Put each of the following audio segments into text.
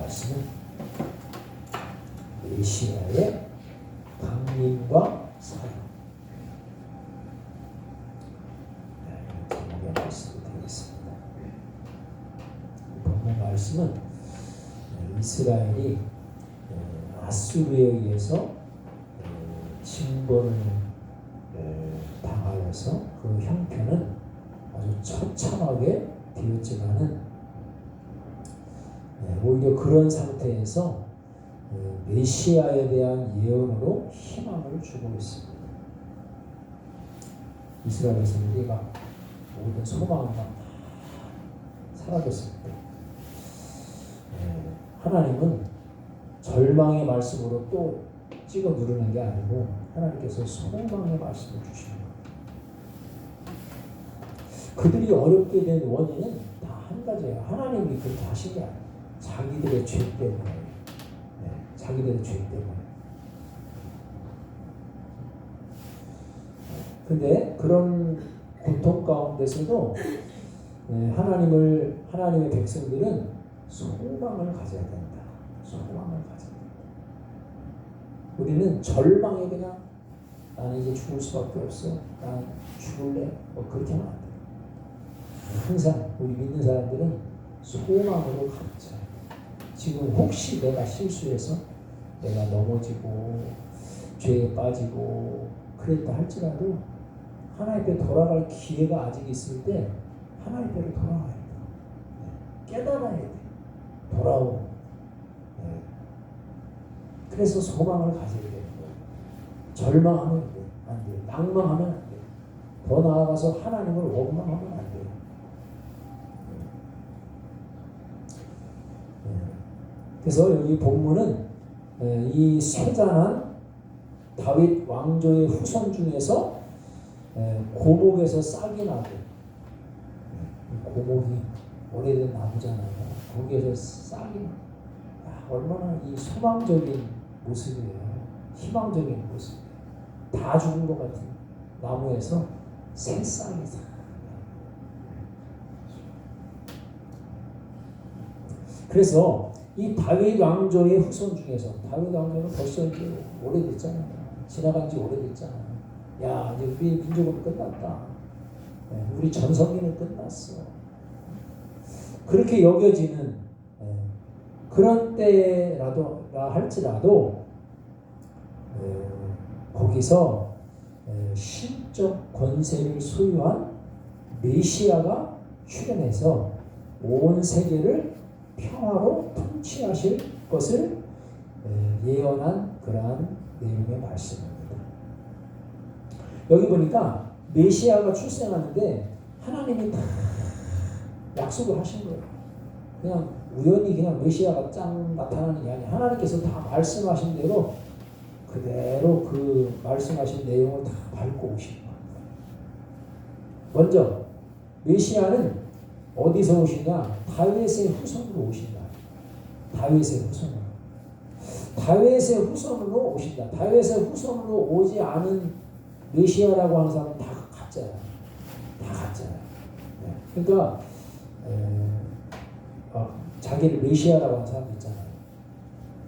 말씀은 메시아의 강림과 사랑, 제목의 말씀이 되겠습니다. 본문 말씀은 이스라엘이 아수르에 의해서 징벌을 당하여서 그 형편은 아주 처참하게 되었지만은 오히려 그런 상태에서 메시아에 대한 예언으로 희망을 주고 있습니다. 이스라엘 백성들이 막 모든 소망이 막 사라졌을 때 하나님은 절망의 말씀으로 또 찍어 누르는 게 아니고 하나님께서 소망의 말씀을 주시는 거예요. 그들이 어렵게 된 원인은 다 한 가지예요. 하나님이 그렇게 하신 게 아니에요. 자기들의 죄 때문에. 자기들의 죄 때문에. 근데 그런 고통 가운데서도 하나님의 백성들은 소망을 가져야 된다. 소망을 가져야 된다. 우리는 절망에 그냥 나는 이제 죽을 수밖에 없어. 난 죽을래. 뭐 그렇게 하면 안 돼. 항상 우리 믿는 사람들은 소망으로 가르쳐야 돼. 지금 혹시 내가 실수해서 내가 넘어지고 죄에 빠지고 그랬다 할지라도 하나님께 돌아갈 기회가 아직 있을 때 하나님께로 돌아가야 돼. 깨달아야 돼. 돌아오고. 그래서 소망을 가져야 되는 거예요. 절망하면 안 돼. 낭망하면 안 돼. 더 나아가서 하나님을 원망하면 안 돼요. 그래서 여기 본문은 이 세잔한 다윗 왕조의 후손 중에서 고목에서 싹이 나고, 고목이 오래된 나무잖아요. 거기에서 싹이 나. 얼마나 이 소망적인 모습이에요. 희망적인 모습이에요. 다 죽은 것 같은 나무에서 새싹이 싹. 그래서 이 다윗 왕조의 후손 중에서, 다윗 왕조는 벌써 이제 오래됐잖아요. 지나간 지 오래됐잖아요. 야, 이제 우리 민족은 끝났다. 우리 전성기는 끝났어. 그렇게 여겨지는 그런 때라도 할지라도 거기서 신적 권세를 소유한 메시아가 출현해서 온 세계를 평화로 통치하실 것을 예언한 그러한 내용의 말씀입니다. 여기 보니까 메시아가 출생하는데 하나님이 다 약속을 하신 거예요. 그냥 우연히 그냥 메시아가 짱 나타나는 게 아니라 하나님께서 다 말씀하신 대로 그대로 그 말씀하신 내용을 다 밟고 오신 거예요. 먼저 메시아는 어디서 오시냐? 다윗의 후손으로 오신다. 다윗의 후손으로. 다윗의 후손으로 오신다. 다윗의 후손으로 오지 않은 메시아라고 하는 사람은 다 가짜야. 다 가짜야. 그러니까 자기를 메시아라고 하는 사람도 있잖아요.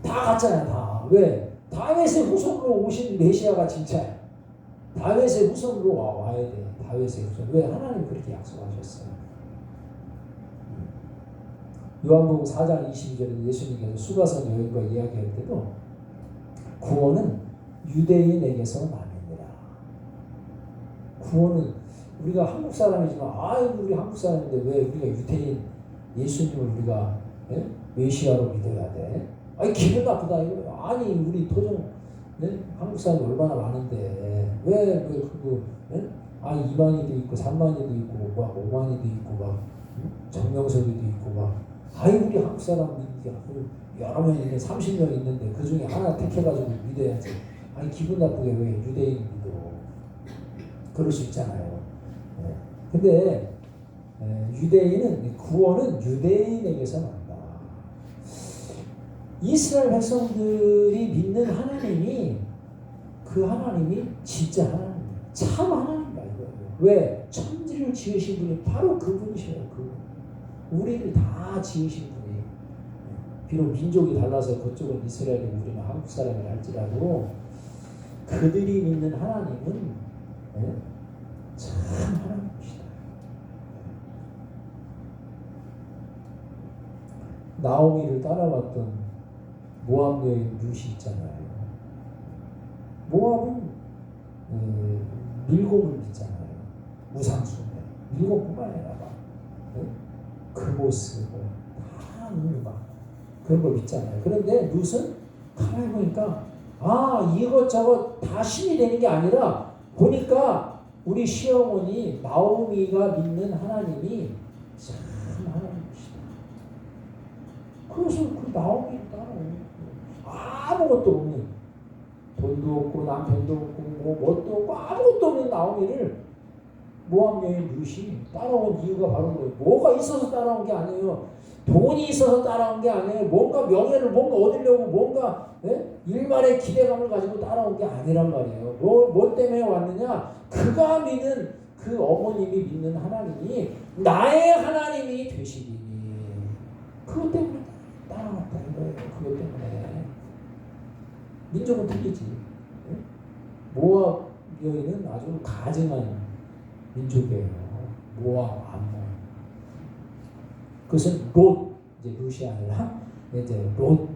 다 가짜야. 다. 왜? 다윗의 후손으로 오신 메시아가 진짜야. 다윗의 후손으로 와야 돼. 다윗의 후손. 왜? 하나님 그렇게 약속하셨어요. 요한복음 4장 22절에 예수님께서 수가성 여인과 이야기할 때도 구원은 유대인에게서 나느니라. 구원은 우리가 한국 사람이지만 우리 한국 사람인데 왜 우리가 유대인 예수님을 우리가 메시아로 믿어야 돼? 기분 나쁘다 이거. 아니 우리 토종 한국 사람이 얼마나 많은데 왜 그거 이만희도 있고 삼만희도 있고 막 오만희도 있고 막 정명석이도 있고 막 우리 한국 사람 여러 명 있는데 30명 있는데 그 중에 하나 택해가지고 믿어야지. 기분 나쁘게 왜 유대인 믿어? 그럴 수 있잖아요. 근데 유대인은 구원은 유대인에게서 난다. 이스라엘 백성들이 믿는 하나님이 그 하나님이 진짜 하나님, 참 하나님이다 이거예요. 왜? 천지를 지으신 분이 바로 그분이셔요. 그분. 우리를 다 지으신 분이 비록 민족이 달라서 그쪽은 이스라엘이고 우리는 한국 사람이라 할지라도 그들이 믿는 하나님은 참 하나님이시다. 나오미를 따라왔던 모압 여인 룻이 있잖아요. 모압은 밀곡을 믿잖아요. 무상수네. 밀곡뿐만 아니라 그 모습을 다 막 그런 걸 믿잖아요. 그런데 룻은 가만히 보니까 이것저것 다 신이 되는 게 아니라 보니까 우리 시어머니 나오미가 믿는 하나님이 참 하나님이시다. 그래서 그 나오미를 따라오는 아무것도 없는 돈도 없고 남편도 없고 뭣도 없고 아무것도 없는 나오미를 모압 여인 룻이 따라온 이유가 바로 뭐예요? 뭐가 있어서 따라온 게 아니에요. 돈이 있어서 따라온 게 아니에요. 뭔가 명예를 뭔가 얻으려고 뭔가 일말의 기대감을 가지고 따라온 게 아니란 말이에요. 뭐 때문에 왔느냐? 그가 믿는 그 어머님이 믿는 하나님이 나의 하나님이 되시리니 그것 때문에 따라왔다는 거예요. 그것 때문에. 민족은 틀리지. 모압 여인은 아주 가증한 민족이에요. 모압, 암몬. 그것은 롯, 이제 룻이 아니라 이제 롯,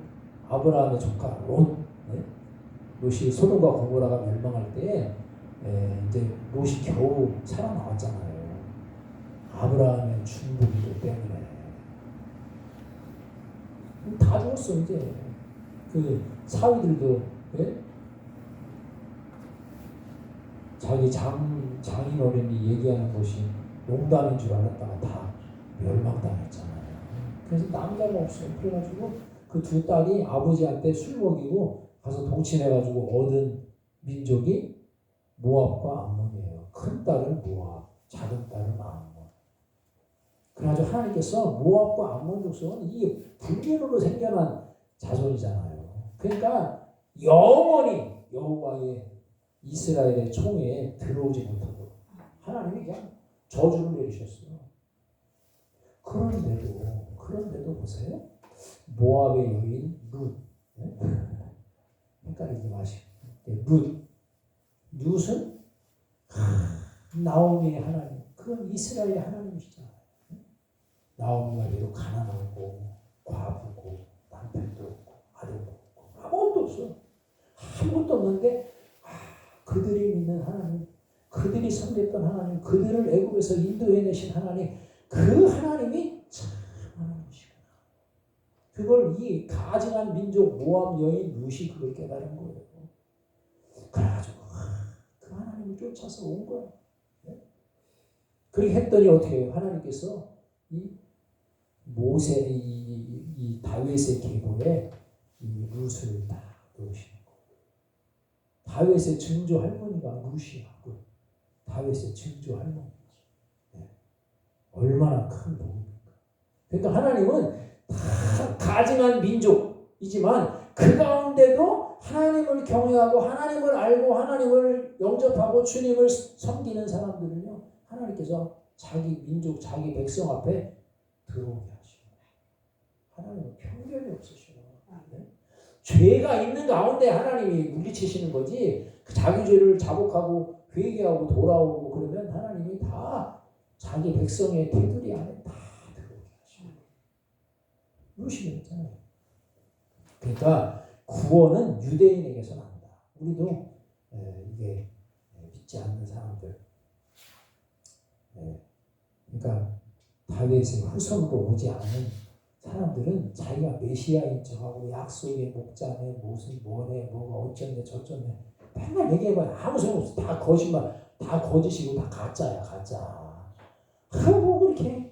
아브라함의 조카 롯. 롯이 소돔과 고모라가 멸망할 때 이제 롯이 겨우 살아나왔잖아요. 아브라함의 중보기도 때문에 다 죽었어 이제. 그 사위들도 자기 장인 어른이 얘기하는 것이 농담인 줄 알았다가 다 멸망당했잖아요. 그래서 남자가 없어요. 그래가지고 그 두 딸이 아버지한테 술 먹이고 가서 동침해가지고 얻은 민족이 모압과 암몬이에요. 큰 딸은 모압, 작은 딸은 암몬. 그래가지고 하나님께서 모압과 암몬 족속은 이게 불륜으로 생겨난 자손이잖아요. 그러니까 영원히 여호와의 이스라엘의 총회에 들어오지 못하도록 하나님이 그냥 저주를 내리셨어요. 그런데도 보세요. 모압의 여인 룻. 헷갈리지 마시고. 룻은 나오미의 하나님. 그건 이스라엘의 하나님이시잖아요. 나오미가 비록 가난하고 과부고 남편도 없고 아들도 없고 아무것도 없어. 아무것도 없는데 그들이 믿는 하나님, 그들이 섬겼던 하나님, 그들을 애굽에서 인도해내신 하나님, 그 하나님이 참 하나님이시구나. 그걸 이 가증한 민족 모압 여인 룻이 그걸 깨달은 거예요. 그래가지고 그 하나님을 쫓아서 온 거야. 그렇게 했더니 어떻게 해요? 하나님께서 이 모세, 이 다윗의 계보에 이 룻을 다 넣으시는 거예요. 다윗의 증조 할머니가 룻이야. 다윗의 증조 할머니지. 얼마나 큰 복입니까? 그러니까 하나님은 다 가증한 민족이지만 그 가운데도 하나님을 경외하고 하나님을 알고 하나님을 영접하고 주님을 섬기는 사람들은요, 하나님께서 자기 민족, 자기 백성 앞에 들어오게 하시고 하나님은 편견이 없으셔요. 죄가 있는 가운데 하나님이 물리치시는 거지, 자기 죄를 자복하고 회개하고 돌아오고 그러면 하나님이 다 자기 백성의 테두리 안에 다 들어오게 하시고 그러시겠잖아요. 그러니까 구원은 유대인에게서 난다. 우리도 이게 믿지 않는 사람들, 그러니까 다윗의 후손으로 오지 않는 사람들은 자기가 메시아인 척하고 약속의 목자네, 무슨 뭐네, 뭐가 어쩌네 저쩌네 맨날 얘기해봐요. 아무 소용없어. 다 거짓말, 다 거짓이고 다 가짜야, 가짜. 뭐 그렇게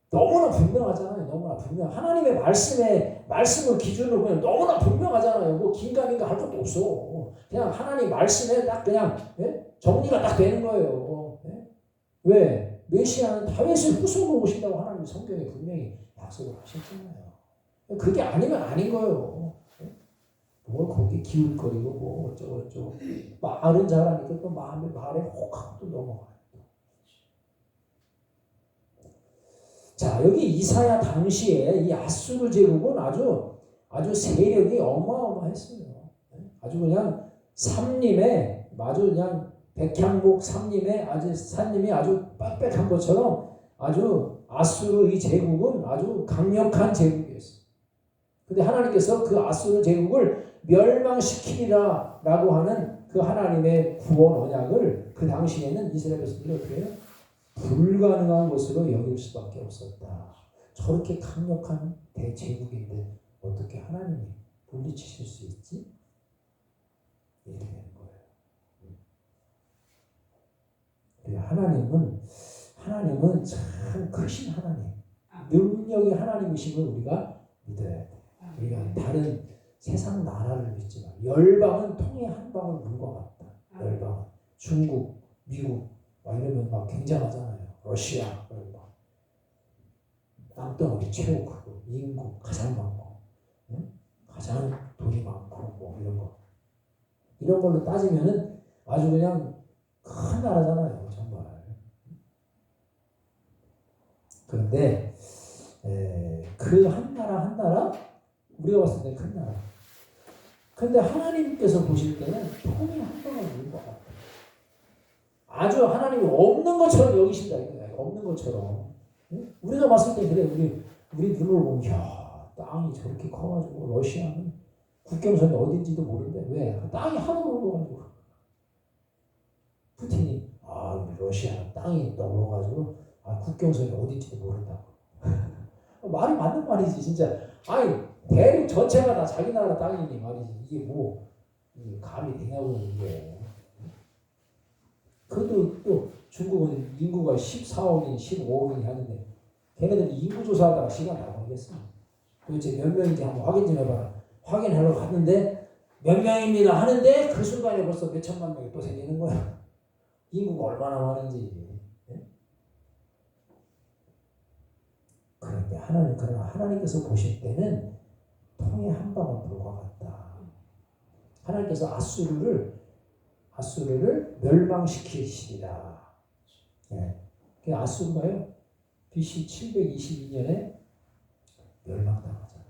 너무나 분명하잖아요. 너무나 분명. 하나님의 말씀을 기준으로 그냥 너무나 분명하잖아요. 뭐 긴가민가 할 것도 없어. 그냥 하나님 말씀에 딱 그냥 정리가 딱 되는 거예요. 왜? 메시아는 다윗의 후손으로 오신다고 하나님 성경에 분명히 약속을 하셨잖아요. 그게 아니면 아닌 거예요. 뭐 거기 기웃거리고 뭐 어쩌고 말은 잘하니까 또 말에 혹하고 또 넘어가요. 자, 여기 이사야 당시에 이 아수르 제국은 아주 세력이 어마어마했어요. 아주 그냥 삼림에 아주 그냥 백향목 삼림에 아주 산림이 아주 빽빽한 것처럼 아주 아수르 이 제국은 아주 강력한 제국이었어요. 근데 하나님께서 그 아수르 제국을 멸망시키리라라고 하는 그 하나님의 구원 언약을 그 당시에는 이스라엘 백성들이 어떻게 해요? 불가능한 것으로 여길 수밖에 없었다. 저렇게 강력한 대제국인데 어떻게 하나님이 물리치실 수 있지? 이렇게 되는 거예요. 하나님은 참 크신 하나님, 능력의 하나님이심을 우리가 믿어야 돼. 우리가 다른 세상 나라를 믿지만 열방은 통에 한 방울 물과 같다. 열방은 중국, 미국 이러면 막 굉장하잖아요. 러시아 막 땅덩어리 최고 크고 인구 가장 많고 가장 돈이 많고 뭐 이런 걸로 따지면은 아주 그냥 큰 나라잖아요. 정말. 그런데 그 한 나라 우리가 봤을 때 큰 나라. 그런데 하나님께서 보실 때는 통이 한 방울 물것 같아요. 아주 하나님이 없는 것처럼 여기신다 이거야. 없는 것처럼. 우리가 봤을 때 그래. 우리 눈으로 보면 야 땅이 저렇게 커가지고 러시아는 국경선이 어딘지도 모르는데 왜? 땅이 하도 넓어가지고 푸틴이 우리 러시아 땅이 넓어가지고 국경선이 어딘지도 모른다고. 말이 맞는 말이지 진짜. 아니 대륙 전체가 다 자기 나라 땅이니 말이지. 이게 뭐 이게 감이 되냐고 이게. 그것도 또 중국은 인구가 14억인 15억인이 하는데 걔네들은 인구조사하다가 시간 다 보내겠어. 도대체 몇 명인지 한번 확인 좀 해봐라. 확인하러 갔는데 몇 명입니다 하는데 그 순간에 벌써 몇 천만 명이 또 생기는 거야. 인구가 얼마나 많은지. 그런데 하나님께서 보실 때는 통에 한 방울 물과 같다. 하나님께서 아수르를 멸망시키시리라. 그 아수르가요 BC 722년에 멸망당하잖아요.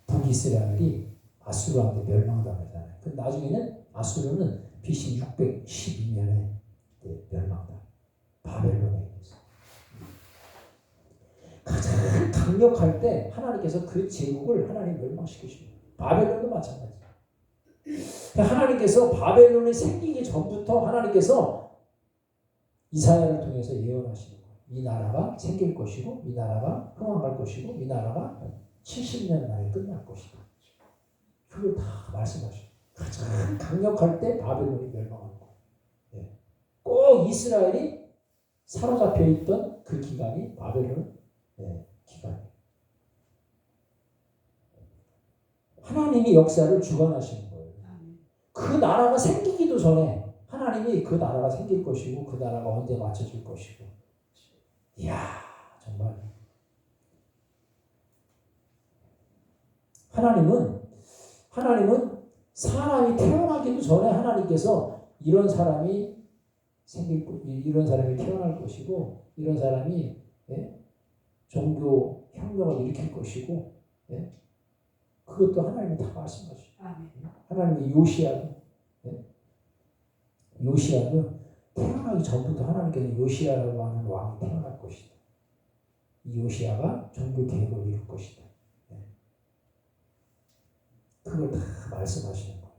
북이스라엘이 아수르한테 멸망당하잖아요. 그 나중에는 아수르는 BC 612년에 멸망당. 바벨론에 있어. 가장 강력할 때 하나님께서 그 제국을 하나님 멸망시키십니다. 바벨론도 마찬가지. 하나님께서 바벨론이 생기기 전부터 하나님께서 이사야를 통해서 예언하시는 거예요. 이 나라가 생길 것이고 이 나라가 흥왕할 것이고 이 나라가 70년 만에 끝날 것이다. 그걸 다 말씀하셔요. 가장 강력할 때 바벨론이 멸망하는 거예요. 꼭 이스라엘이 사로잡혀 있던 그 기간이 바벨론 기간이에요. 하나님이 역사를 주관하시는 거예요. 그 나라가 생기기도 전에 하나님이 그 나라가 생길 것이고 그 나라가 언제 맞춰질 것이고. 이야 정말 하나님은 사람이 태어나기도 전에 하나님께서 이런 사람이 이런 사람이 태어날 것이고 이런 사람이 종교 혁명을 일으킬 것이고 그것도 하나님이 다 말씀하시죠. 하나님이 요시야도 태어나기 전부터 하나님께서 요시야라고 하는 왕이 태어날 것이다. 이 요시야가 종교 개혁을 이룰 것이다. 그걸 다 말씀하시는 거예요.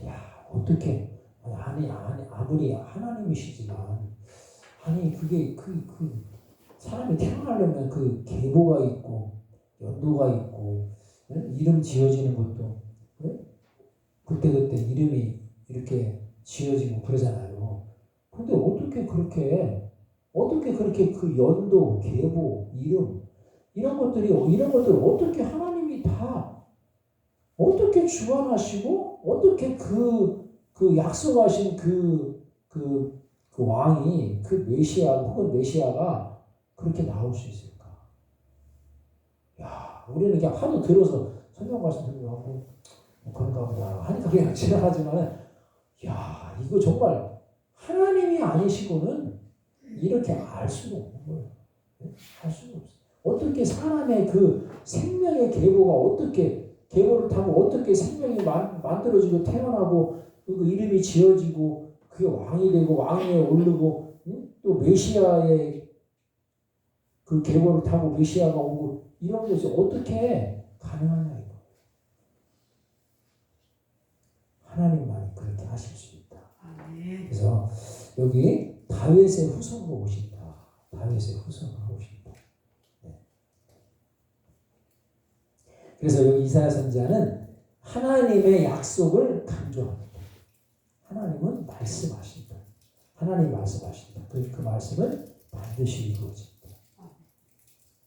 야 어떻게 아무리 하나님이시지만 그게 그 사람이 태어나려면 그 계보가 있고 연도가 있고 이름 지어지는 것도 그때 이름이 이렇게 지어지고 그러잖아요. 근데 어떻게 그렇게 그 연도, 계보, 이름 이런 것들 어떻게 하나님이 다 어떻게 주관하시고 어떻게 그 약속하신 그 왕이 그 메시아 혹은 메시아가 그렇게 나올 수 있을까? 야, 우리는 그냥 하도 들어서 설명 말씀 들으면 그런가 보다 하니까 그냥 지나가지만 야, 이거 정말 하나님이 아니시고는 이렇게 알 수가 없는 거예요. 알 수가 없어요. 어떻게 사람의 그 생명의 계보가 어떻게 계보를 타고 어떻게 생명이 만들어지고 태어나고 그 이름이 지어지고 그게 왕이 되고 왕위에 오르고 또 메시아의 그 계보를 타고 메시아가 오고 이런 것이 어떻게 가능하냐 이거. 하나님만이 그렇게 하실 수 있다. 그래서 여기 다윗의 후손으로 오신다. 다윗의 후손으로 오신다. 네. 그래서 여기 이사야 선지자는 하나님의 약속을 강조합니다. 하나님은 말씀하신다. 하나님 말씀하신다. 그 말씀은 반드시 이루어진다.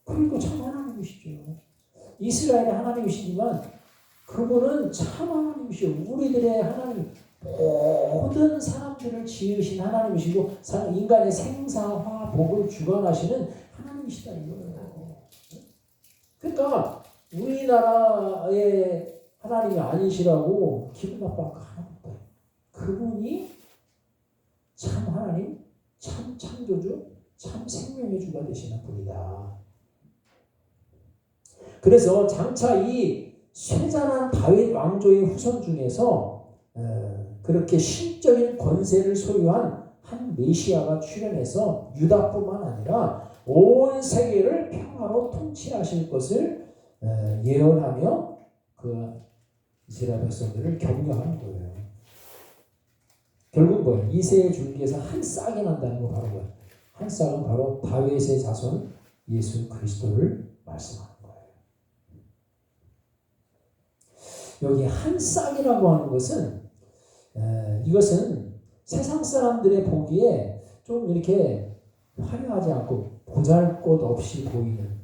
그리고 참 하나님이시죠. 이스라엘의 하나님이시지만 그분은 참 하나님이시죠. 우리들의 하나님, 모든 사람들을 지으신 하나님이시고 인간의 생사화 복을 주관하시는 하나님이시다 이거예요. 그러니까 우리나라의 하나님이 아니시라고 기분 나빠할 거 하나도 없다. 그분이 참 하나님, 참 창조주, 참 생명의 주가 되시는 분이다. 그래서 장차 이 쇠잔한 다윗 왕조의 후손 중에서 그렇게 신적인 권세를 소유한 한 메시아가 출현해서 유다뿐만 아니라 온 세계를 평화로 통치하실 것을 예언하며 그 이스라엘 백성들을 격려하는 거예요. 결국 뭐예요? 이새의 줄기에서 한 싹이 난다는 거 바로 뭐예요? 한 싹은 바로 다윗의 자손 예수 그리스도를 말씀합니다. 여기 한 싹이라고 하는 것은 이것은 세상 사람들의 보기에 좀 이렇게 화려하지 않고 보잘것 없이 보이는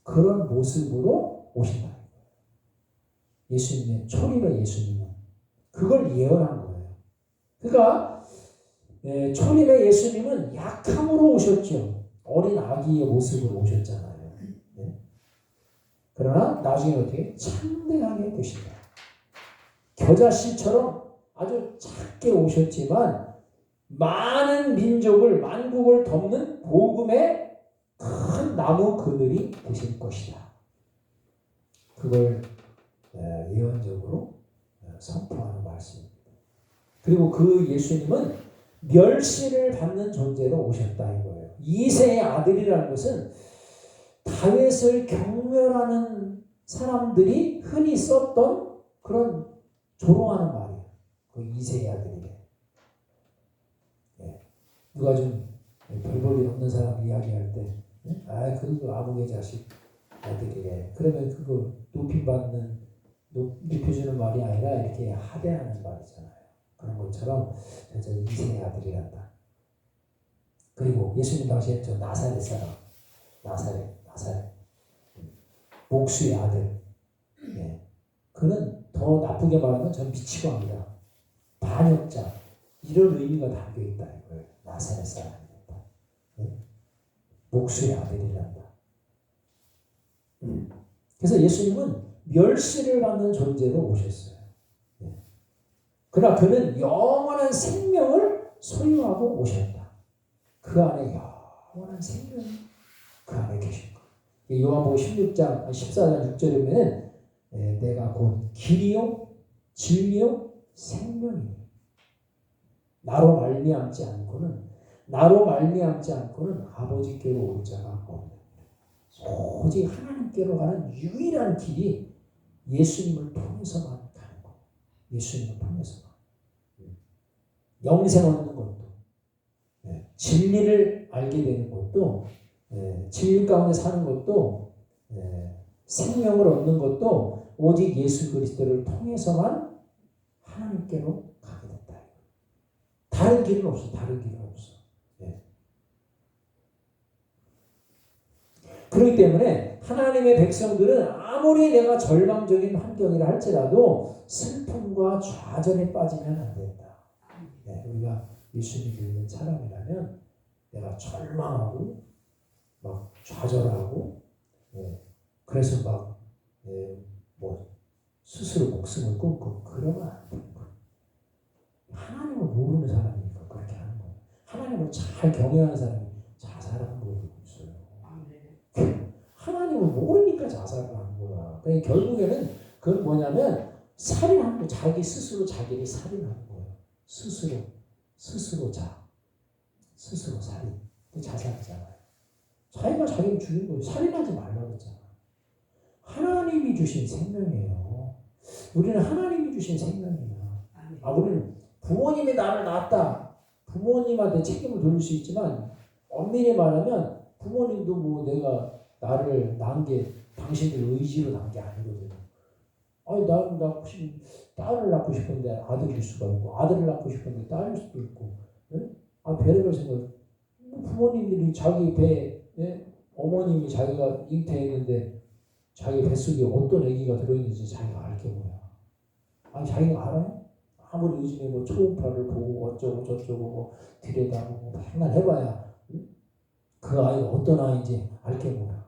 그런 모습으로 오신다. 예수님의 초림의 예수님은 그걸 예언한 거예요. 그러니까 초림의 예수님은 약함으로 오셨죠. 어린 아기의 모습으로 오셨잖아요. 그러나 나중에 어떻게 창대하게 되신다. 겨자씨처럼 아주 작게 오셨지만 많은 민족을 만국을 덮는 복음의 큰 나무 그늘이 되실 것이다. 그걸 예언적으로 선포하는 말씀입니다. 그리고 그 예수님은 멸시를 받는 존재로 오셨다 이거예요. 이새의 아들이라는 것은 다윗을 경멸하는 사람들이 흔히 썼던 그런 조롱하는 말이에요. 그 이새의 아들이래. 누가 좀 별볼일 없는 사람 이야기할 때, 그거 아무개 자식 아들이래. 그러면 그거 높여주는 말이 아니라 이렇게 하대하는 말이잖아요. 그런 것처럼 저 이새의 아들이란다. 그리고 예수님 당시에 저 나사렛 사람, 나사렛. 목수의 아들. 그는 더 나쁘게 말하면 전 미치고 합니다. 반역자. 이런 의미가 담겨 있다 이거예요. 나사렛 사람이다. 목수의 아들이란다. 그래서 예수님은 멸시를 받는 존재로 오셨어요. 그러나 그는 영원한 생명을 소유하고 오셨다. 그 안에 영원한 생명이 그 안에 계신 거예요. 요한복음 16장 14장 6절에 보면 내가 곧 길이요 진리요 생명이니 나로 말미암지 않고는 아버지께로 올 자가 없느니라. 오직 하나님께로 가는 유일한 길이 예수님을 통해서만 가는 거예요. 예수님을 통해서만. 영생 얻는 것도 진리를 알게 되는 것도 진리 가운데 사는 것도 생명을 얻는 것도 오직 예수 그리스도를 통해서만 하나님께로 가게 된다. 다른 길은 없어. 그렇기 때문에 하나님의 백성들은 아무리 내가 절망적인 환경이라 할지라도 슬픔과 좌절에 빠지면 안 된다. 우리가 예수님 믿는 사람이라면 내가 절망하고 막 좌절하고 그래서 막 스스로 목숨을 끊고 그러면 안 되는 거예요. 하나님을 모르는 사람이니까 그렇게 하는 거예요. 하나님을 잘 경외하는 사람이 자살하는 거예요. 하나님을 모르니까 자살을 하는 거야. 그러니까 결국에는 그건 뭐냐면 살인하는 거, 자기 스스로 자기를 살인하는 거예요. 스스로 살인. 자살이잖아요. 자기가 자기를 죽인 거예요. 살인하지 말라고 했잖아. 하나님이 주신 생명이에요. 우리는 하나님이 주신 생명이야. 우리는 부모님이 나를 낳았다. 부모님한테 책임을 돌릴 수 있지만 엄밀히 말하면 부모님도 뭐 내가 나를 낳은 게 당신들 의지로 낳은 게 아니거든. 나는 딸을 낳고 싶은데 아들일 수가 있고, 아들을 낳고 싶은데 딸일 수도 있고, 별의별 생각. 부모님들이 자기 배, 어머님이 자기가 잉태했는데 자기 뱃속에 어떤 아기가 들어있는지 자기가 알게 뭐야. 자기가 알아요? 아무리 요즘에 뭐 초음파를 보고 어쩌고 저쩌고 뭐 들여다보고 맨날 해봐야 그 아이가 어떤 아이인지 알게 뭐야.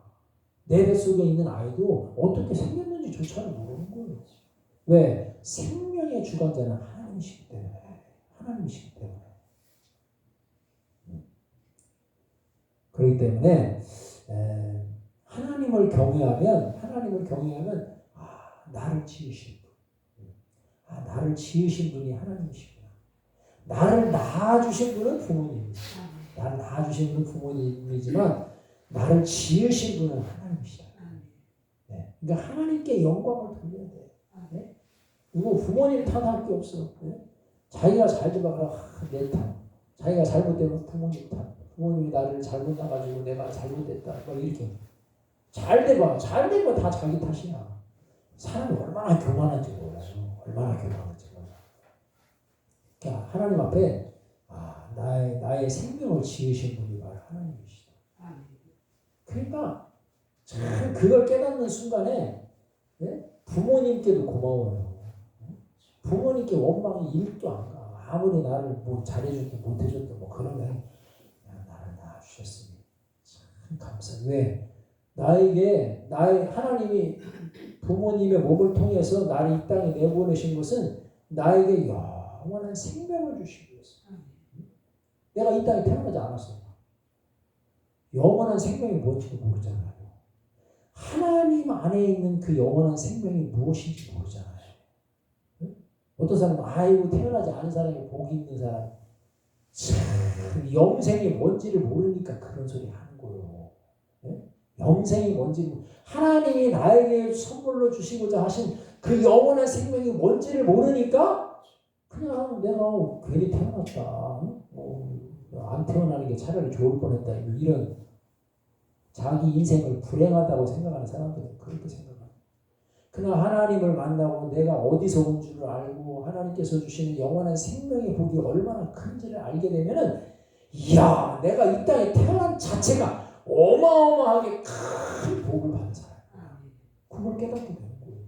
내 뱃속에 있는 아이도 어떻게 생겼는지조차를 모르는 거예요. 왜? 생명의 주관자는 하나님이시기 때문에. 그렇기 때문에 하나님을 경외하면 나를 지으신 분. 나를 지으신 분이 하나님이시구나. 나를 낳아주신 분은 부모님이시죠. 나를 낳아주신 분은 부모님이지만 나를 지으신 분은 하나님이시다. 그러니까 하나님께 영광을 돌려야 돼. 이거 부모님 탓할 게 없어. 자기가 잘 되면 내 탓. 자기가 잘못되면 부모님 탓. 부모님이 나를 잘못 낳아가지고 내가 잘못됐다. 이렇게. 잘 되면 다 자기 탓이야. 사람이 얼마나 교만한지 몰라요. 그러니까 하나님 앞에 나의 생명을 지으신 분이 바로 하나님이시다. 그러니까 참 그걸 깨닫는 순간에 부모님께도 고마워요. 부모님께 원망이 1도 안 가. 아무리 나를 뭐 잘해줬든 못해줬든 뭐 그러면 나를 낳아주셨으니 참 감사해. 왜? 하나님이 부모님의 몸을 통해서 나를 이 땅에 내보내신 것은 나에게 영원한 생명을 주시기 위해서. 내가 이 땅에 태어나지 않았어. 영원한 생명이 무엇인지 모르잖아요. 하나님 안에 있는 그 영원한 생명이 무엇인지 모르잖아요. 어떤 사람은 태어나지 않은 사람이 복이 있는 사람. 참 영생이 뭔지를 모르니까 그런 소리 하는 거예요. 영생이 뭔지 하나님이 나에게 선물로 주시고자 하신 그 영원한 생명이 뭔지를 모르니까 그냥 내가 괜히 태어났다. 안 태어나는 게 차라리 좋을 뻔했다. 이런 자기 인생을 불행하다고 생각하는 사람들은 그렇게 생각합니다. 그러나 하나님을 만나고 내가 어디서 온 줄을 알고 하나님께서 주시는 영원한 생명의 복이 얼마나 큰지를 알게 되면은 이야, 내가 이 땅에 태어난 자체가 어마어마하게 큰 복을 받은 사람이야. 그걸 깨닫게 되는 거예요.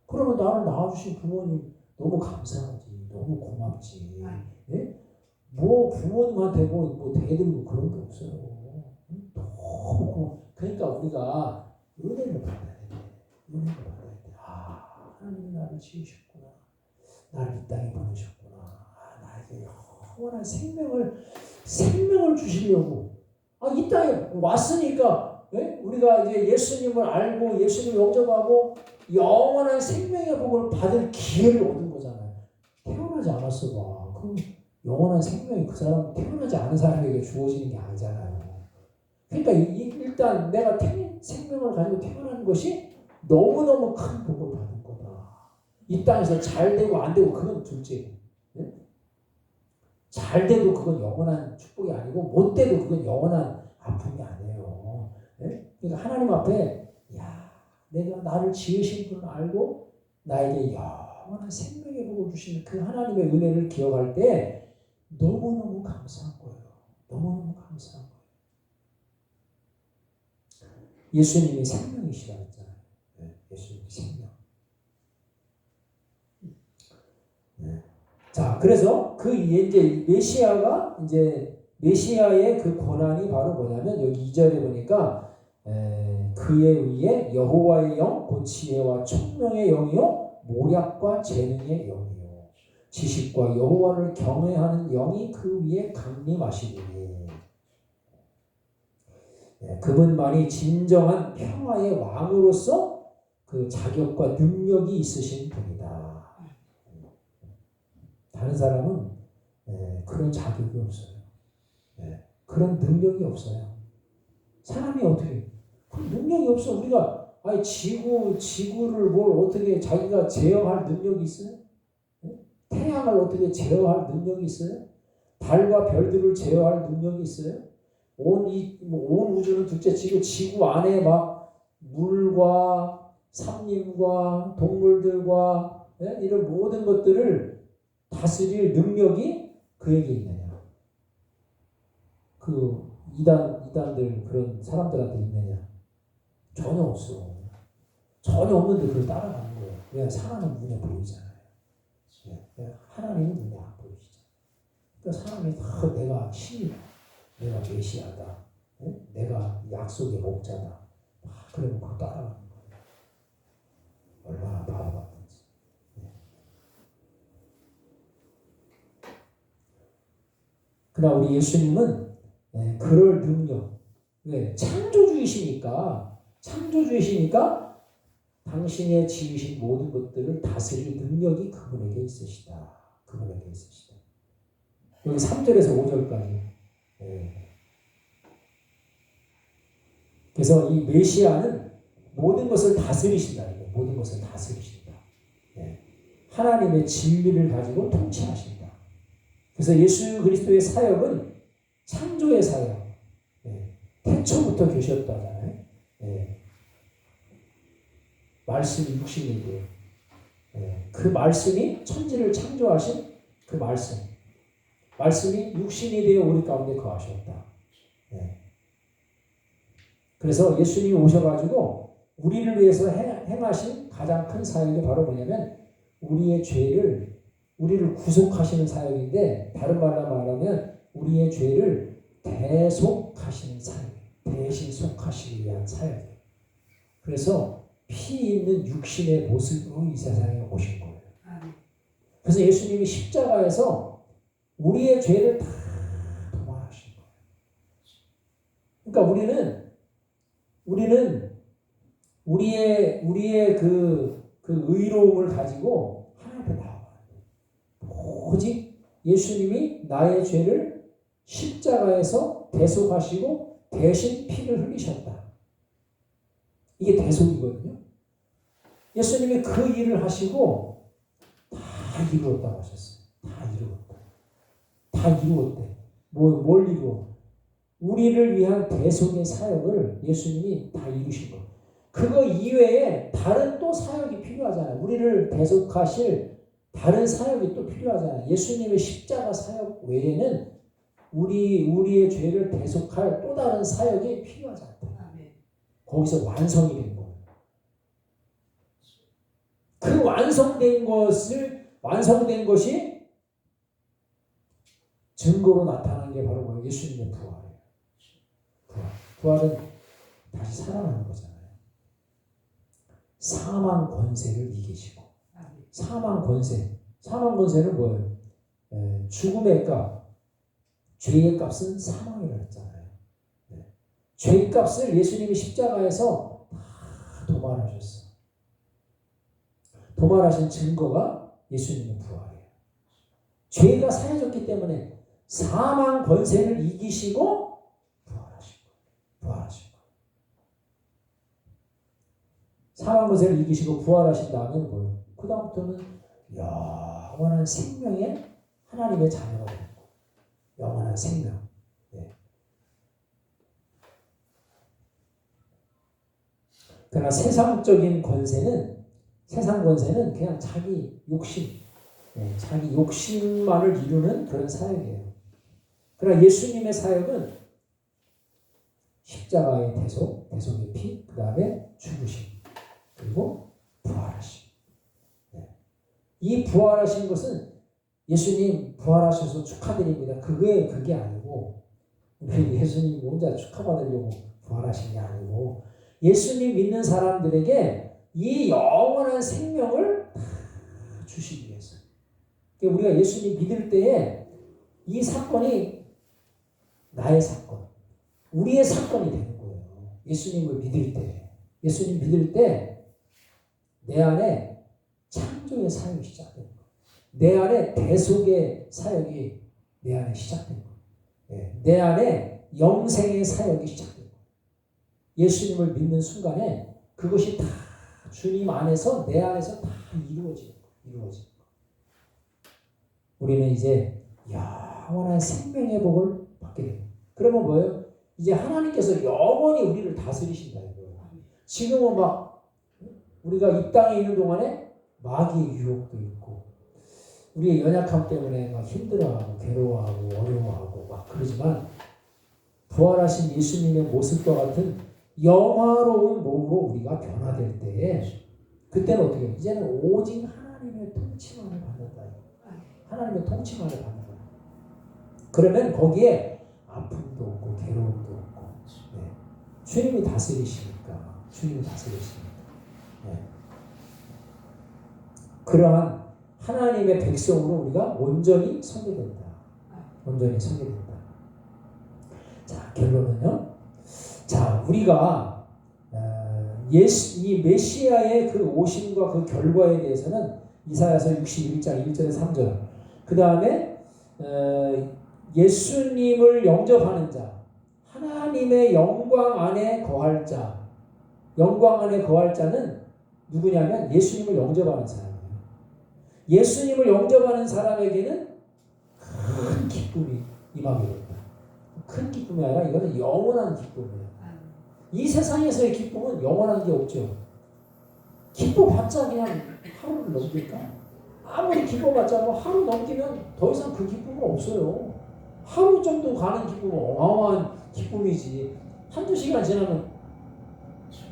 그러면 나를 낳아주신 부모님 너무 감사하지, 너무 고맙지. 뭐 부모님한테 뭐 대들고 그런 게 없어요. 너무 그러니까 우리가 은혜를 받아야 돼. 하나님이 나를 지으셨구나. 나를 이 땅에 보내셨구나. 나에게 영원한 생명을 주시려고. 이 땅에 왔으니까 우리가 이제 예수님을 알고 예수님을 영접하고 영원한 생명의 복을 받을 기회를 얻은 거잖아요. 태어나지 않았어 봐. 그럼 영원한 생명이 그 사람 태어나지 않은 사람에게 주어지는 게 아니잖아요. 그러니까 일단 내가 생명을 가지고 태어난 것이 너무너무 큰 복을 받은 거다. 이 땅에서 잘 되고 안 되고 그건 둘째. 잘 돼도 그건 영원한 축복이 아니고 못 돼도 그건 영원한 아픔이 아니에요. 그러니까 하나님 앞에 내가 나를 지으신 분을 알고 나에게 영원한 생명의 복을 주시는 그 하나님의 은혜를 기억할 때 너무너무 감사한 거예요. 너무너무 감사한 거예요. 예수님이 생명이시라고 했잖아요. 예수님이 생명. 자, 그래서 이제 메시아의 그 권한이 바로 뭐냐면 여기 2절에 보니까 그에 의해 여호와의 영, 곧 지혜와 총명의 영이요 모략과 재능의 영이요. 지식과 여호와를 경외하는 영이 그 위에 강림하시리니 그분만이 진정한 평화의 왕으로서 그 자격과 능력이 있으신 분이다. 다른 사람은 그런 자격이 없어요. 그런 능력이 없어요. 사람이 어떻게 그 능력이 없어. 우리가 지구를 뭘 어떻게 자기가 제어할 능력이 있어요? 태양을 어떻게 제어할 능력이 있어요? 달과 별들을 제어할 능력이 있어요? 온 우주는 둘째 치고 지구 안에 막 물과 산림과 동물들과 이런 모든 것들을 다스릴 능력이 그에게 있느냐? 그 이단들 그런 사람들한테 있느냐? 전혀 없어. 전혀 없는데 그걸 따라가는 거예요. 왜? 사람은 눈에 보이잖아요. 하나님은 눈에 안 보이시죠. 그러니까 사람이 다 내가 신이다, 내가 메시아다, 내가 약속의 목자다. 그러면 그거 따라가는 거예요. 얼마나 바보 같은지. 그러나 우리 예수님은 그럴 능력, 창조주이시니까 당신의 지으신 모든 것들을 다스릴 능력이 그분에게 있으시다. 여기 3절에서 5절까지. 그래서 이 메시아는 모든 것을 다스리신다. 모든 것을 다스리신다. 하나님의 진리를 가지고 통치하신다. 그래서 예수 그리스도의 사역은 창조의 사역. 태초부터 계셨다잖아요. 말씀이 육신이 돼요. 그 말씀이 천지를 창조하신 그 말씀이 육신이 되어 우리 가운데 거하셨다. 그래서 예수님이 오셔가지고 우리를 위해서 행하신 가장 큰 사역이 바로 뭐냐면 우리를 구속하시는 사역인데, 다른 말로 말하면 우리의 죄를 대속하시는 사역, 대신 속하시기 위한 사역이에요. 그래서 피 있는 육신의 모습으로 이 세상에 오신 거예요. 그래서 예수님이 십자가에서 우리의 죄를 다 도말하신 거예요. 그러니까 우리는 우리의 그 의로움을 가지고 하나님 앞에 나와요. 오직 예수님이 나의 죄를 십자가에서 대속하시고 대신 피를 흘리셨다. 이게 대속이거든요. 예수님이 그 일을 하시고 다 이루었다고 하셨어요. 다 이루었대. 뭘 이루어? 우리를 위한 대속의 사역을 예수님이 다 이루신 거예요. 그거 이외에 다른 또 사역이 필요하잖아요. 우리를 대속하실 다른 사역이 또 필요하잖아요. 예수님의 십자가 사역 외에는 우리의 죄를 대속할 또 다른 사역이 필요하지 않다. 거기서 완성이 된 거예요. 그 완성된 것이 증거로 나타나는 게 바로 뭐예요? 예수님의 부활이에요. 부활은 다시 살아나는 거잖아요. 사망 권세를 이기시고. 사망 권세는 뭐예요? 죽음의 값, 죄의 값은 사망이라고 했잖아요. 죄의 값을 예수님이 십자가에서 다 도말하셨어. 도말하신 증거가 예수님의 부활이에요. 죄가 사해졌기 때문에 사망 권세를 이기시고 부활하신 거예요. 사망 권세를 이기시고 부활하신 다음에는 뭐예요? 그 다음부터는 영원한 생명의 하나님의 자녀가 되는 거예요. 영원한 생명. 그러나 세상 권세는 그냥 자기 욕심만을 이루는 그런 사역이에요. 그러나 예수님의 사역은 십자가의 대속의 피, 그 다음에 죽으심, 그리고 부활하심. 이 부활하신 것은 예수님 부활하셔서 축하드립니다. 그게 아니고, 예수님 혼자 축하받으려고 부활하신 게 아니고, 예수님 믿는 사람들에게 이 영원한 생명을 다 주시기 위해서. 그러니까 우리가 예수님 믿을 때에 이 사건이 나의 사건, 우리의 사건이 되는 거예요. 예수님을 믿을 때, 예수님 믿을 때 내 안에 창조의 사역이 시작되는 거예요. 내 안에 대속의 사역이 내 안에 시작되는 거예요. 내 안에 영생의 사역이 시작되는 거예요. 예수님을 믿는 순간에 그것이 다 주님 안에서 내 안에서 다 이루어지는 거예요. 우리는 이제 영원한 생명의 복을 받게 됩니다. 그러면 뭐예요? 이제 하나님께서 영원히 우리를 다스리신다 이거예요. 지금은 막 우리가 이 땅에 있는 동안에 마귀의 유혹도 있고 우리의 연약함 때문에 막 힘들어하고 괴로워하고 어려워하고 막 그러지만 부활하신 예수님의 모습과 같은 영화로운 몸으로 우리가 변화될 때에 그때는 어떻게 해요? 이제는 오직 하나님의 통치만을 받는다. 하나님의 통치만을 받는 거예요. 그러면 거기에 아픔도 없고 괴로움도 없고 주님이 다스리시니까 네. 그러한 하나님의 백성으로 우리가 온전히 서게 된다. 자, 결론은요. 자, 우리가 이 메시아의 그 오심과 그 결과에 대해서는 이사야서 61장 1절에 3절. 그 다음에 예수님을 영접하는 자, 하나님의 영광 안에 거할 자. 영광 안에 거할 자는 누구냐면 예수님을 영접하는 사람이에요. 예수님을 영접하는 사람에게는 큰 기쁨이 임하게 됩니다. 큰 기쁨이 아니라 이거는 영원한 기쁨이에요. 이 세상에서의 기쁨은 영원한 게 없죠. 기뻐봤자 그냥 하루를 넘길까? 아무리 기뻐봤자 뭐 하루 넘기면 더 이상 그 기쁨은 없어요. 하루 정도 가는 기쁨은 어마어마한 기쁨이지. 한두 시간 지나면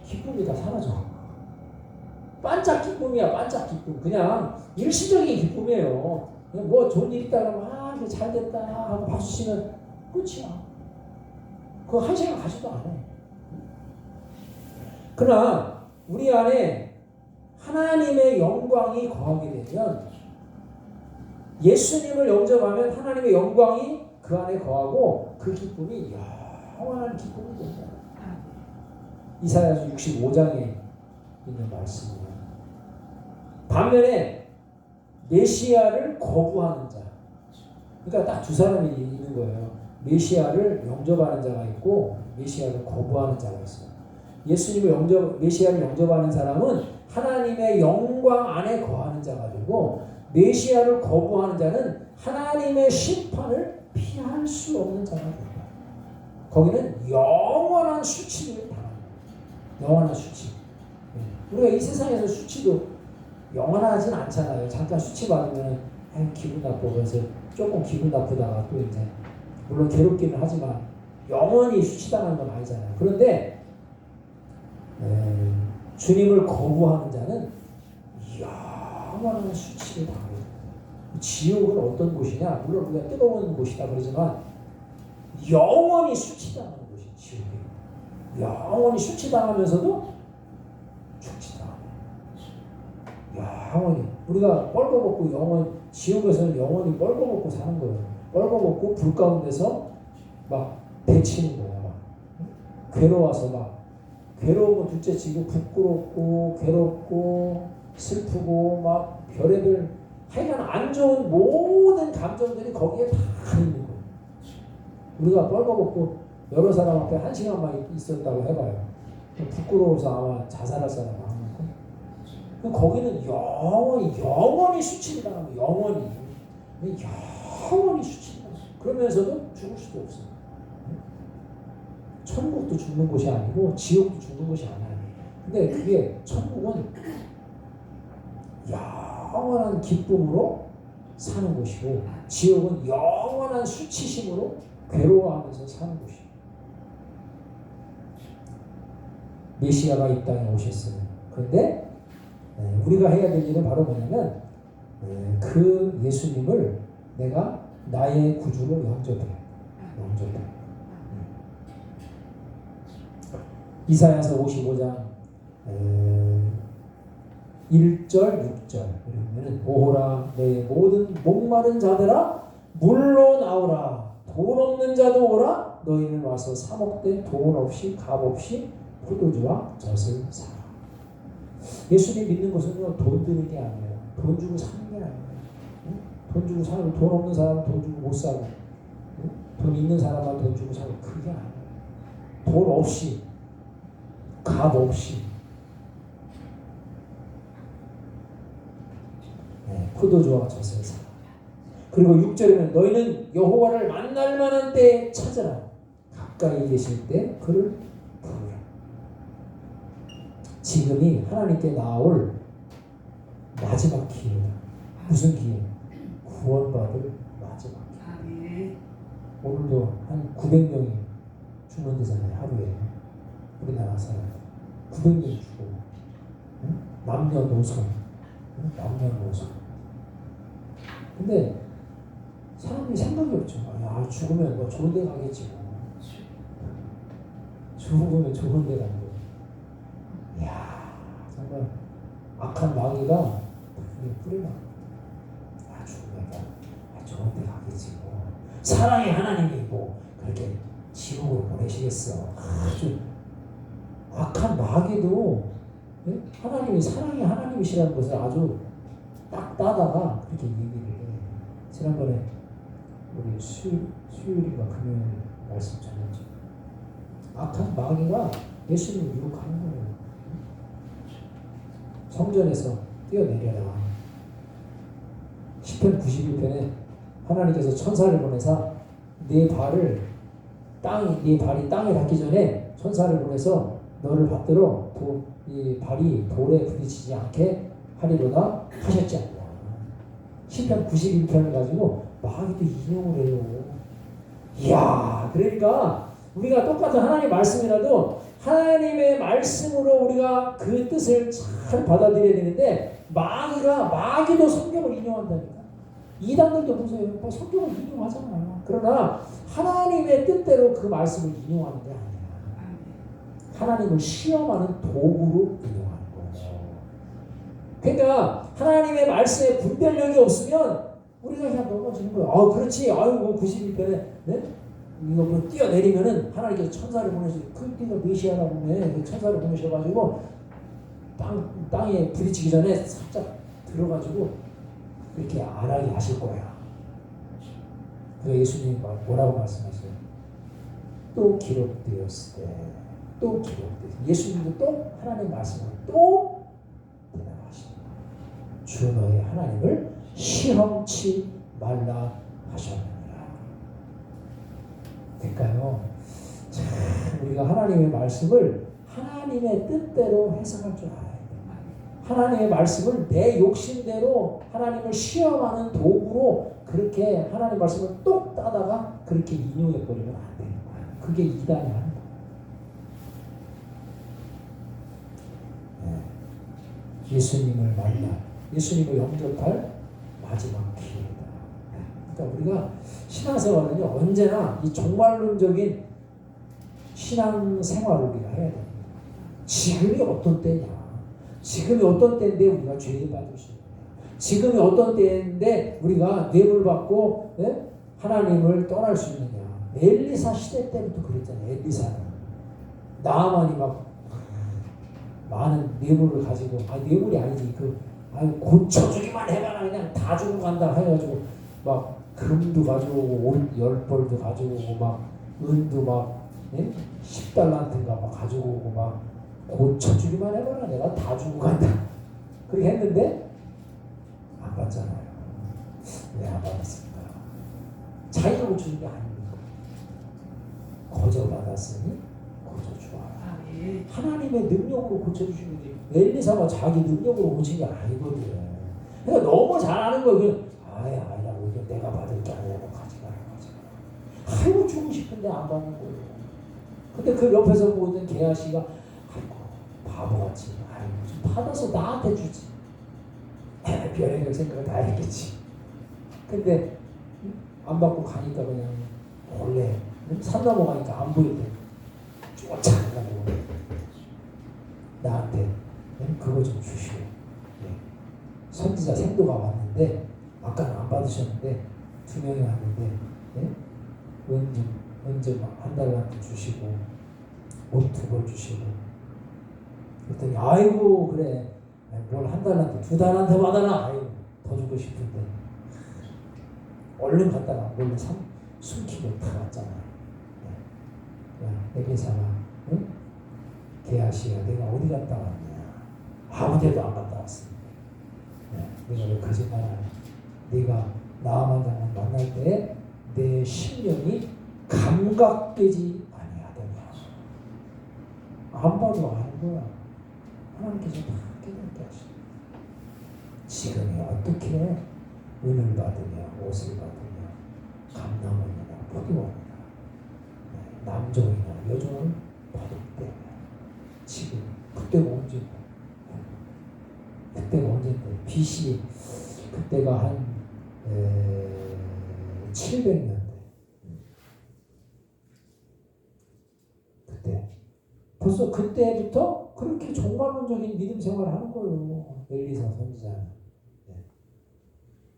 기쁨이 다 사라져. 반짝 기쁨이야, 반짝 기쁨. 그냥 일시적인 기쁨이에요. 그냥 뭐 좋은 일 있다 그러면 이게 잘 됐다 하고 박수 치면 끝이야. 그거 한 시간 가지도 않아. 그러나 우리 안에 하나님의 영광이 거하게 되면 예수님을 영접하면 하나님의 영광이 그 안에 거하고 그 기쁨이 영원한 기쁨이 된다. 이사야서 65장에 있는 말씀이에요. 반면에 메시아를 거부하는 자, 그러니까 딱 두 사람이 있는 거예요. 메시아를 영접하는 자가 있고 메시아를 거부하는 자가 있어요. 메시아를 영접하는 사람은 하나님의 영광 안에 거하는 자가 되고 메시아를 거부하는 자는 하나님의 심판을 피할 수 없는 자가 됩니다. 거기는 영원한 수치를 당합니다. 영원한 수치. 우리가 이 세상에서 수치도 영원하진 않잖아요. 잠깐 수치 받으면 기분 나쁘고 그래서 조금 기분 나쁘다가 또 이제 물론 괴롭기는 하지만 영원히 수치당하는 건 아니잖아요. 그런데 주님을 거부하는 자는 영원한 수치를 당하게 됩니다. 지옥은 어떤 곳이냐? 물론 우리가 뜨거운 곳이다 그러지만 영원히 수치당하는 곳이 지옥이에요. 영원히 수치당하면서도 죽지당하고 영원히 우리가 뻘거벗고 지옥에서는 영원히 뻘거벗고 사는 거예요. 뻘거벗고 불 가운데서 막 데치는 거야. 막 괴로워서 막 괴로움은 둘째치고 부끄럽고 괴롭고 슬프고 막 별의별 하여간 안 좋은 모든 감정들이 거기에 다 있는 거예요. 우리가 뻘거벗고 여러 사람 앞에 한 시간만 있었다고 해봐요. 부끄러워서 아마 자살할 사람 많고. 거기는 영원히 수치를 당하고 영원히 수치를 당하고 그러면서도 죽을 수도 없어요. 천국도 죽는 곳이 아니고 지옥도 죽는 곳이 아니에요. 근데 그게 천국은 영원한 기쁨으로 사는 곳이고 지옥은 영원한 수치심으로 괴로워하면서 사는 곳이에요. 메시아가 이 땅에 오셨어요. 그런데 우리가 해야 될 일은 바로 뭐냐면 그 예수님을 내가 나의 구주로 영접해. 이사야서 55장 1절 6절 그리고 오호라 너희 모든 목마른 자들아 물로 나오라. 돈 없는 자도 오라. 너희는 와서 사 먹되 돈 없이 값 없이 포도주와 젖을 사라. 예수님 믿는 것은요 돈 드는 게 아니에요. 돈 주고 사는 게 아니에요. 돈 주고 사는, 돈 없는 사람은 돈 주고 못 사고, 돈 있는 사람은 돈 주고 사고, 그게 아니에요. 돈 없이, 값 없이, 포도주와 젖을 사라. 그리고 6절에는 너희는 여호와를 만날 만한 때에 찾으라. 가까이 계실 때 그를 부르라. 지금이 하나님께 나올 마지막 기회다. 무슨 기회? 구원받을 마지막 기회. 오늘도 한 900명이 죽는다잖아요. 하루에. 우리나라 사람 900명이 죽어. 남녀노소. 남녀노소. 근데 사람이 생각이 없죠. 야, 죽으면 뭐 좋은 데 가겠지. 죽으면 좋은 데 가는 거지. 이야, 정말 악한 마귀가 뿌리나. 죽으면 좋은 데 가겠지. 뭐. 사랑의 하나님이 뭐 그렇게 지옥으로 보내시겠어. 아주 악한 마귀도 하나님이 사랑의 하나님이시라는 것을 아주 딱 따다가 그렇게 얘기를 해. 지난번에 우리 수요일인가 금요일 말씀 전했죠. 악한 마귀가 예수님을 유혹하는 거예요. 성전에서 뛰어내려라. 시편 91편에 하나님께서 천사를 보내사 네 발이 땅에 닿기 전에 천사를 보내서 너를 받들어 이 발이 돌에 부딪히지 않게 하리로다 하셨지 않냐. 시편 91편을 가지고 마귀도 인용을 해요. 이야, 그러니까 우리가 똑같은 하나님의 말씀이라도 하나님의 말씀으로 우리가 그 뜻을 잘 받아들여야 되는데 마귀도 성경을 인용한다니까. 이단들도 보세요. 성경을 인용하잖아. 그러나 하나님의 뜻대로 그 말씀을 인용하는 게 아니야. 하나님을 시험하는 도구로 인용하는 거예요. 그러니까 하나님의 말씀에 분별력이 없으면 우리가 그냥 넘어지는 거예요. 그렇지. 뭐 91편에 이거 뭐 뛰어내리면은 하나님께서 천사를 보내서 그 네가 메시아라고 해. 천사를 보내셔가지고 땅에 부딪히기 전에 살짝 들어가지고 그렇게 안 하게 하실 거야. 그래서 예수님이 뭐라고 말씀하세요? 또 기록되었을 때, 또 기록되었을 때. 예수님도 또 하나님의 말씀을 또 대답하십니다. 주 너의 하나님을 시험치 말라 하셨느니라. 될까요? 참 우리가 하나님의 말씀을 하나님의 뜻대로 해석할 줄 알아야 돼요. 하나님의 말씀을 내 욕심대로 하나님을 시험하는 도구로 그렇게 하나님의 말씀을 똑 따다가 그렇게 인용해버리면 안 되는 거예요. 그게 이단이 하는 거예요. 예수님을 만나 예수님을 영접할 마지막 기회다. 그러니까 우리가 신앙생활은요 언제나 이 종말론적인 신앙생활을 우리가 해야 됩니다. 지금이 어떤 때냐? 지금이 어떤 때인데 우리가 죄를 받을 수 있느냐? 지금이 어떤 때인데 우리가 뇌물 받고 하나님을 떠날 수 있느냐? 엘리사 시대 때부터 그랬잖아요. 엘리사는 나아만이 막 많은 뇌물을 가지고 뇌물이 아니지 고쳐주기만 해봐라 그냥 다 주고 간다 해가지고 막 금도 가져오고 옷 10벌도 가져오고 막 은도 막 10달란트인가 막 가지고 오고 막 고쳐주기만 해봐라 내가 다 주고 간다 그렇게 했는데 안 받잖아요. 왜 안 받았습니까? 자기가 고쳐준 게 아닙니까? 거저받았으니 고쳐주어라. 하나님의 능력으로 고쳐주시는 거지 엘리사가 자기 능력으로 고친 게 아니거든. 그러니까 너무 잘하는 거예요. 아니라고 이게 내가 받을 게 아니라고 가져가라. 아이고 주고 싶은데 안 받는 거예요. 근데 그 옆에서 보던 게하시가 아이고 바보같이 좀 받아서 나한테 주지. 별의별 생각을 다 했겠지. 근데 안 받고 가니까 그냥 원래 산 넘어가니까 안 보일 때 쫓아가고 나한테 그거 좀 주시오. 선지자 생도가 왔는데 아까는 안 받으셨는데 2명이 왔는데 예? 은좀 한 달란트 주시고 옷 2벌 주시고 그랬더니 아이고 그래 뭘 한 달란트 2달란트 받아라 아이고 더 주고 싶은데 얼른 갔다가 몰래 숨기고 다 왔잖아. 야 에베사가 응? 게하시야 내가 어디 갔다 왔냐 아무 데도 안 갔다 왔어. 내가 왜 거짓말하냐. 네가 나아만 장관 만날 때 내 심령이 감각되지 아니하더냐. 안 봐도 아는 거야. 하나님께서 다 깨닫게 하시고 지금이 어떻게 은을 받으며 옷을 받으며 감남원이나 포도원이나 남종이나 여종을 받을 때 지금 그때가 언제고 그때가 언제인데 BC 그때가 한 700년대 그때 벌써 그때부터 그렇게 종말론적인 믿음 생활을 하는 거예요. 엘리사 선지자는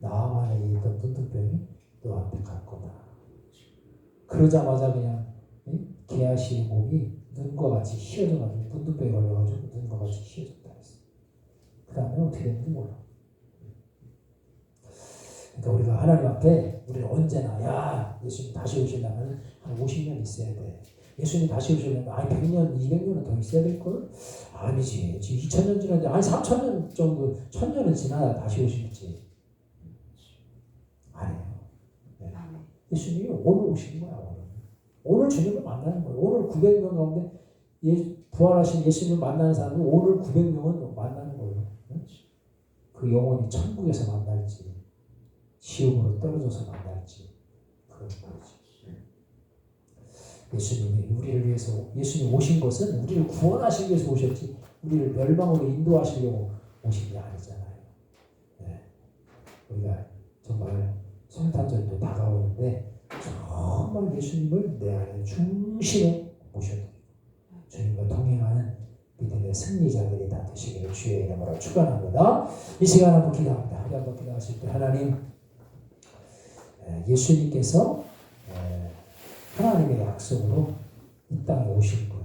나아만에 있던 문둥병이 너한테 갈 거다. 그러자마자 그냥 게하시의 몸이 눈과 같이 휘어져가지고 문둥병이 걸려가지고 눈과 같이 휘어졌다 했어. 그 다음에 어떻게 됐는지 몰라. 그러니까 우리가 하나님 앞에 우리는 언제나 야 예수님 다시 오시려면 한 50년 있어야 돼. 예수님 다시 오시려면 100년, 200년은 더 있어야 될걸? 아니지. 지금 2000년 지났는데 3000년 정도 1000년은 지나야 다시 오시겠지. 아니에요. 네. 예수님이 오늘 오신 거야. 오늘 주님을 만나는 거예요. 오늘 900명 가운데 부활하신 예수님을 만나는 사람은 오늘 900명은 만나는 거예요. 그 영혼이 천국에서 만날지 지옥으로 떨어져서 만날지 그런 거지. 예수님이 우리를 위해서 예수님 오신 것은 우리를 구원하시기 위해서 오셨지 우리를 멸망으로 인도하시려고 오신 게 아니잖아요. 네. 우리가 정말 성탄절도 다가오는데 정말 예수님을 내 안에 중심에 모셔드리고 주님과 동행하는 믿음의 승리자들이 다 되시기를 주의 이름으로 축원합니다. 이 시간 한번 기도합니다. 우리 한번 기도하실 때 하나님 예수님께서 하나님의 약속으로 이 땅에 오신 것